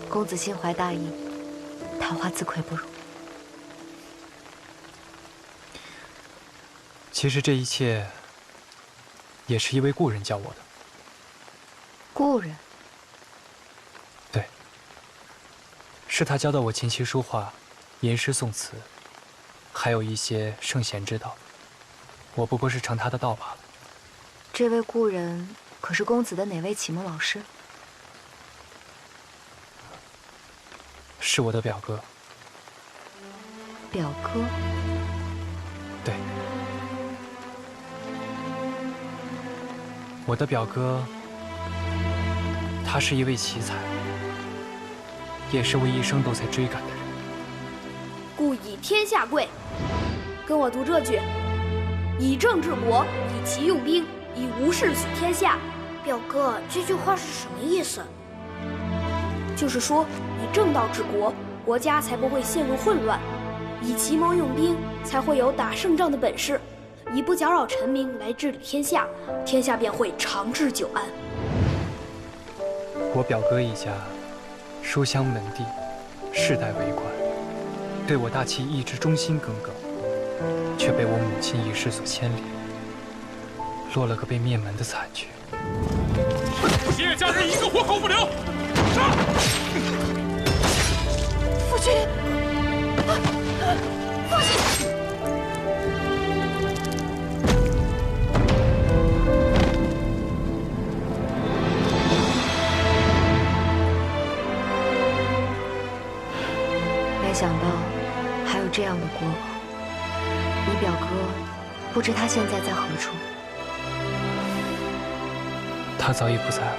公子心怀大义，桃花自愧不如。其实这一切，也是一位故人教我的。故人？对，是他教导我琴棋书画、吟诗宋词，还有一些圣贤之道。我不过是承他的道罢了。这位故人可是公子的哪位启蒙老师？是我的表哥。表哥？对。我的表哥，他是一位奇才，也是我一生都在追赶的人。故以天下贵。跟我读这句：以政治国，以其用兵，以无事取天下。表哥，这句话是什么意思？就是说，以正道治国，国家才不会陷入混乱；以奇谋用兵，才会有打胜仗的本事；以不搅扰臣民来治理天下，天下便会长治久安。我表哥一家，书香门第，世代为官，对我大齐一直忠心耿耿，却被我母亲一事所牵连，落了个被灭门的惨局。谢家人一个活口不留！杀！父亲，父亲！没想到还有这样的过往。你表哥，不知他现在在何处？他早已不在了。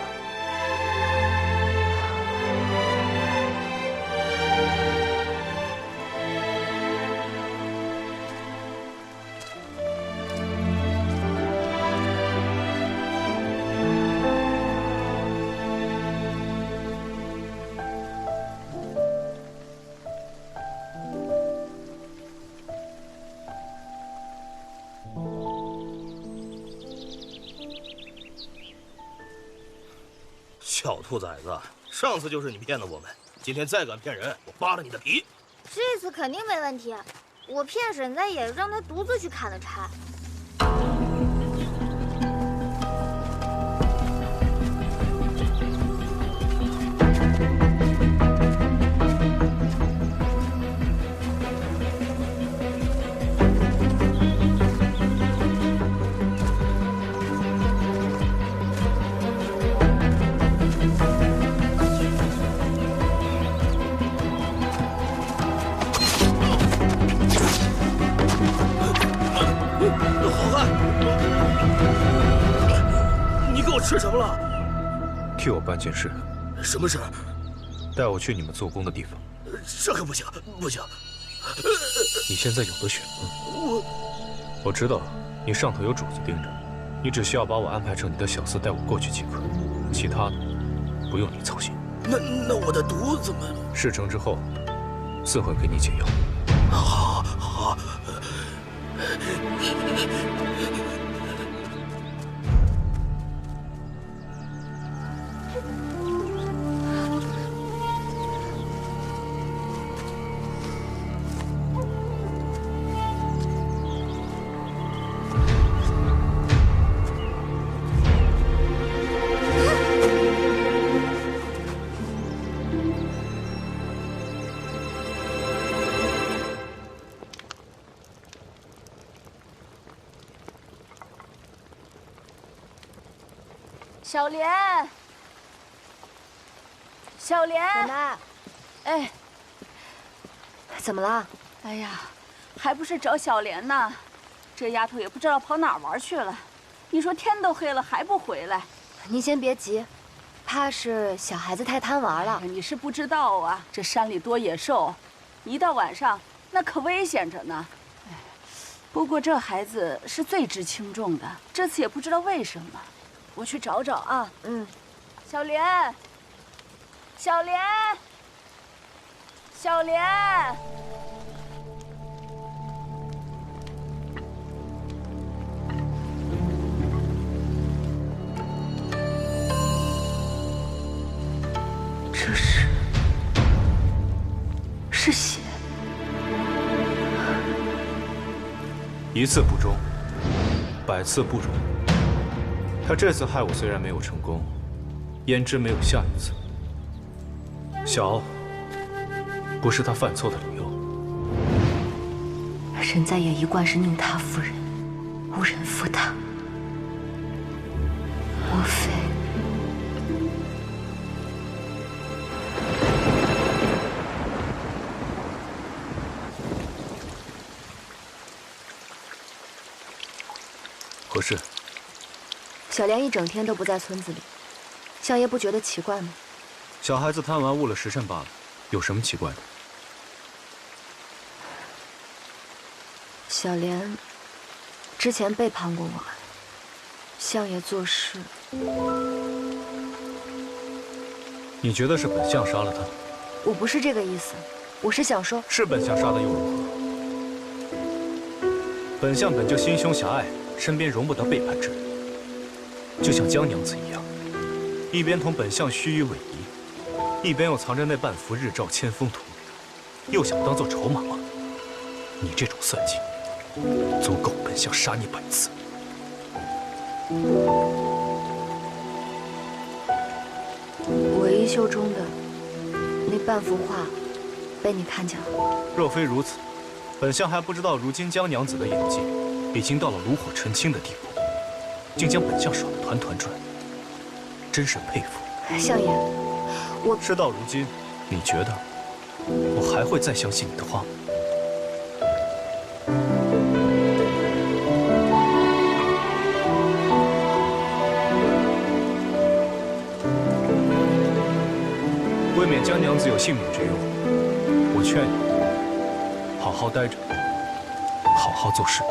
小兔崽子，上次就是你骗了我们，今天再敢骗人，我扒了你的皮！这次肯定没问题，我骗沈在野，让他独自去砍了柴。吃什么了？替我办件事。什么事？带我去你们做工的地方。这可不行，不行！你现在有的选。我知道你上头有主子盯着，你只需要把我安排成你的小厮，带我过去即可，其他的不用你操心。那我的毒怎么？事成之后，自会给你解药。好，好。小莲，小莲，奶奶，哎，怎么了？哎呀，还不是找小莲呢，这丫头也不知道跑哪儿玩去了。你说天都黑了还不回来？您先别急，怕是小孩子太贪玩了。你是不知道啊，这山里多野兽，一到晚上那可危险着呢。哎，不过这孩子是最知轻重的，这次也不知道为什么。我去找找啊。小莲，小莲，小莲。这是血。一次不忠，百次不容。他这次害我虽然没有成功，焉知没有下一次？小敖不是他犯错的理由。沈在野一贯是宁他夫人，无人负他。莫非？何事？小莲一整天都不在村子里，相爷不觉得奇怪吗？小孩子贪玩误了时辰罢了，有什么奇怪的？小莲之前背叛过我们，相爷做事。你觉得是本相杀了他？我不是这个意思，我是想说，是本相杀的又如何？本相本就心胸狭隘，身边容不得背叛之人，就像江娘子一样，一边同本相虚与委蛇，一边又藏着那半幅日照千峰图，又想当做筹码吗？你这种算计，足够本相杀你100次。我衣袖中的那半幅画，被你看见了。若非如此，本相还不知道如今江娘子的演技已经到了炉火纯青的地步，竟将本相耍得团团转，真是佩服。相爷，我事到如今，你觉得我还会再相信你的话吗？未免江娘子有性命之忧，我劝你好好待着，好好做事。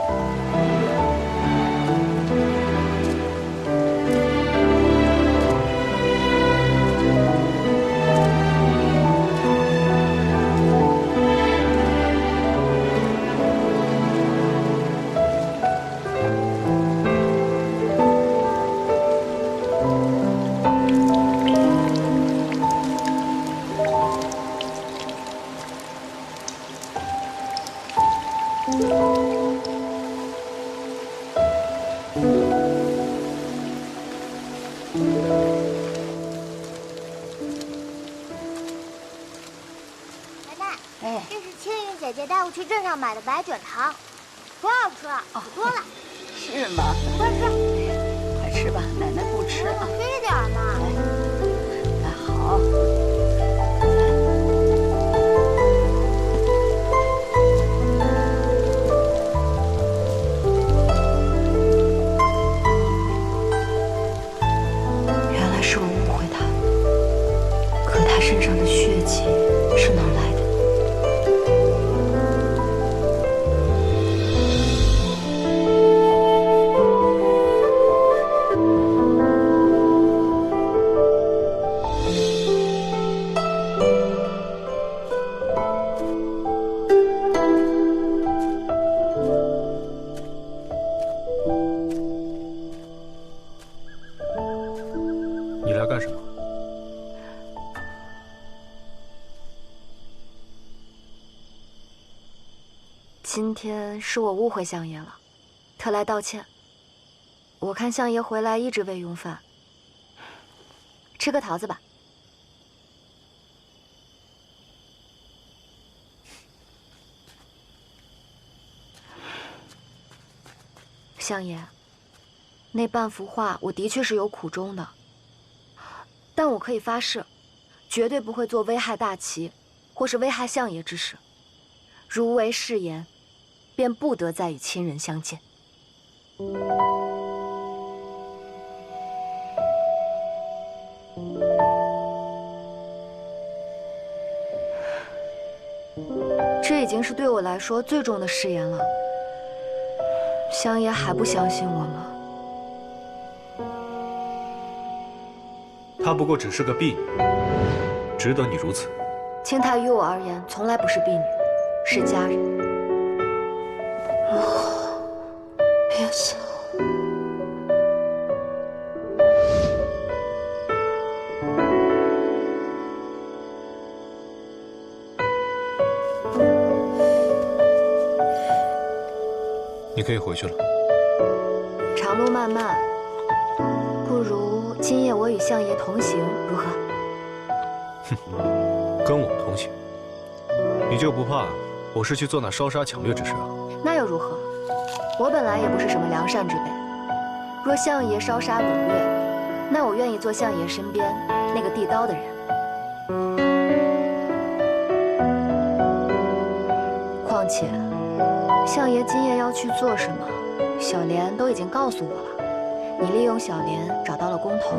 这是青云姐姐带我去镇上买的白卷糖，多好吃啊！可多了。是吗？快吃，快吃吧，奶奶不吃啊。吃一点嘛。好。今天是我误会相爷了，特来道歉。我看相爷回来一直未用饭，吃个桃子吧。相爷，那半幅画我的确是有苦衷的，但我可以发誓，绝对不会做危害大齐或是危害相爷之事。如违誓言，便不得再与亲人相见。这已经是对我来说最重的誓言了。相爷还不相信我吗？她不过只是个婢女，值得你如此。青苔于我而言，从来不是婢女，是家人。别走。你可以回去了。长路漫漫，不如今夜我与相爷同行，如何？哼，跟我同行，你就不怕我是去做那烧杀抢掠之事啊？那又如何？我本来也不是什么良善之辈，若相爷烧杀掳掠，那我愿意做相爷身边那个递刀的人。况且，相爷今夜要去做什么，小莲都已经告诉我了。你利用小莲找到了工头，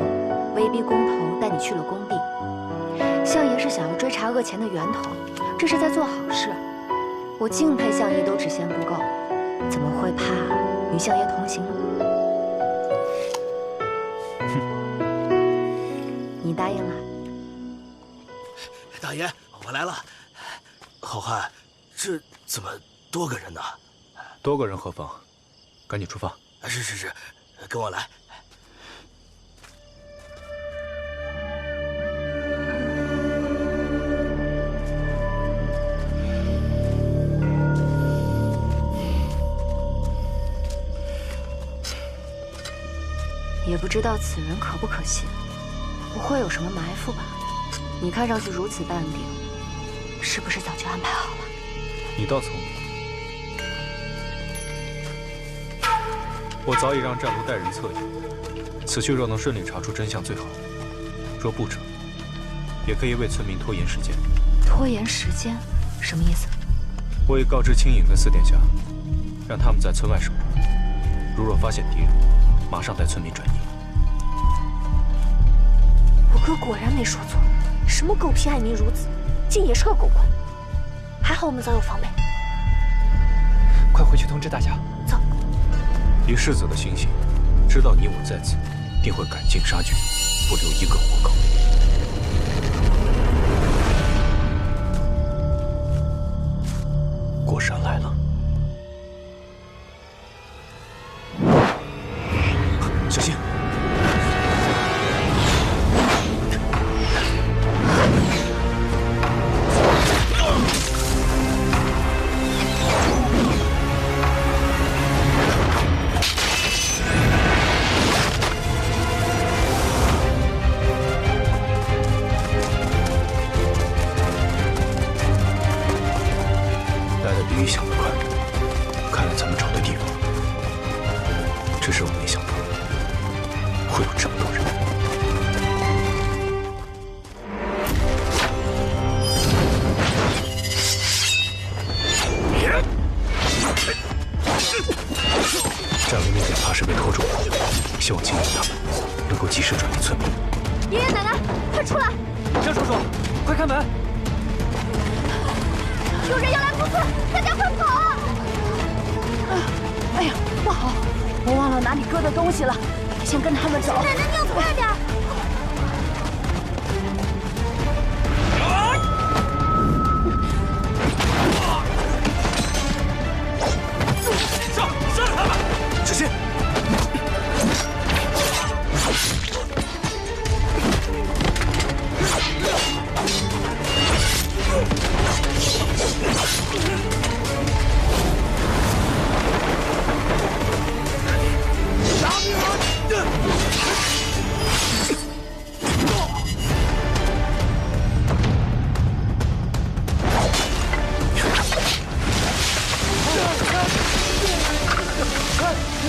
威逼工头带你去了工地。相爷是想要追查恶钱的源头，这是在做好事。我敬佩相爷都只嫌不够，怎么会怕与相爷同行呢？你答应了？大爷，我来了。好汉，这怎么多个人呢？多个人何妨？赶紧出发。是，跟我来。也不知道此人可不可信，不会有什么埋伏吧？你看上去如此淡定，是不是早就安排好了？你倒聪明。我早已让战卢带人策应，此去若能顺利查出真相最好，若不成，也可以为村民拖延时间。拖延时间？什么意思？我已告知青影跟四殿下，让他们在村外守着，如若发现敌人，马上带村民转移。我哥果然没说错，什么狗屁爱民孺子，竟也是个狗官。还好我们早有防备。快回去通知大家。走。以世子的心性，知道你我在此，定会赶尽杀绝，不留一个活口。果然来了。小心！来的比预想的快，看来咱们找对地方了。只是我没想到会有这么多人。战卢那边怕是被拖住了，希望青影他们能够及时转移村民。爷爷奶奶，快出来！张叔叔，快开门！有人要来屠村，大家快跑啊！哎呀，不好，我忘了拿你哥的东西了，先跟他们走。奶奶，你要快点！杀了他们！小心！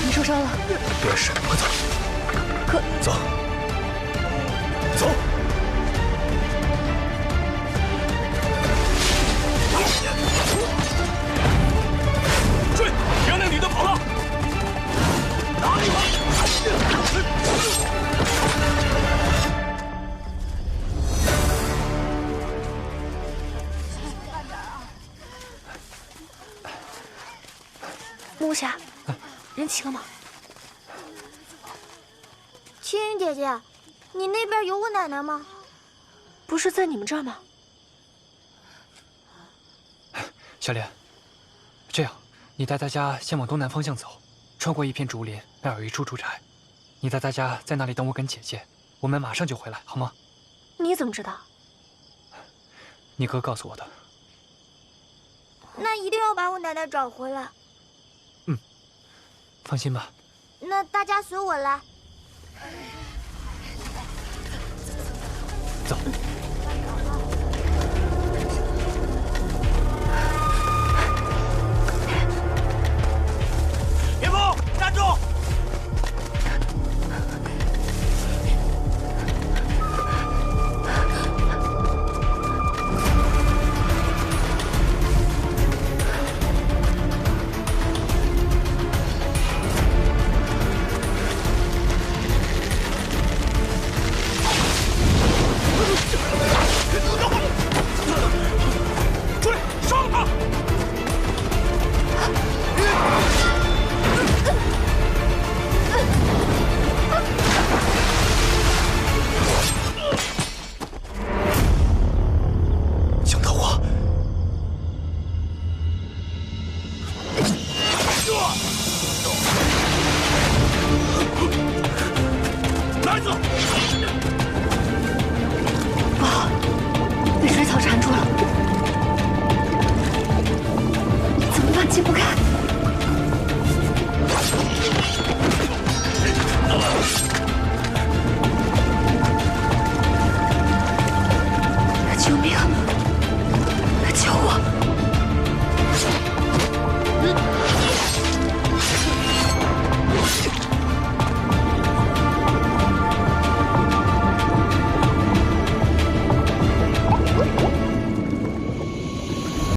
你受伤了？别事，快走。可走，走。追！别让那女的跑了！打你吧！木霞，人齐了吗？青云姐姐，你那边有我奶奶吗？不是在你们这儿吗？小莲，这样，你带大家先往东南方向走，穿过一片竹林，那有一处住宅，你带大家在那里等我跟姐姐，我们马上就回来，好吗？你怎么知道？你哥告诉我的。那一定要把我奶奶找回来。放心吧。那大家随我来。走。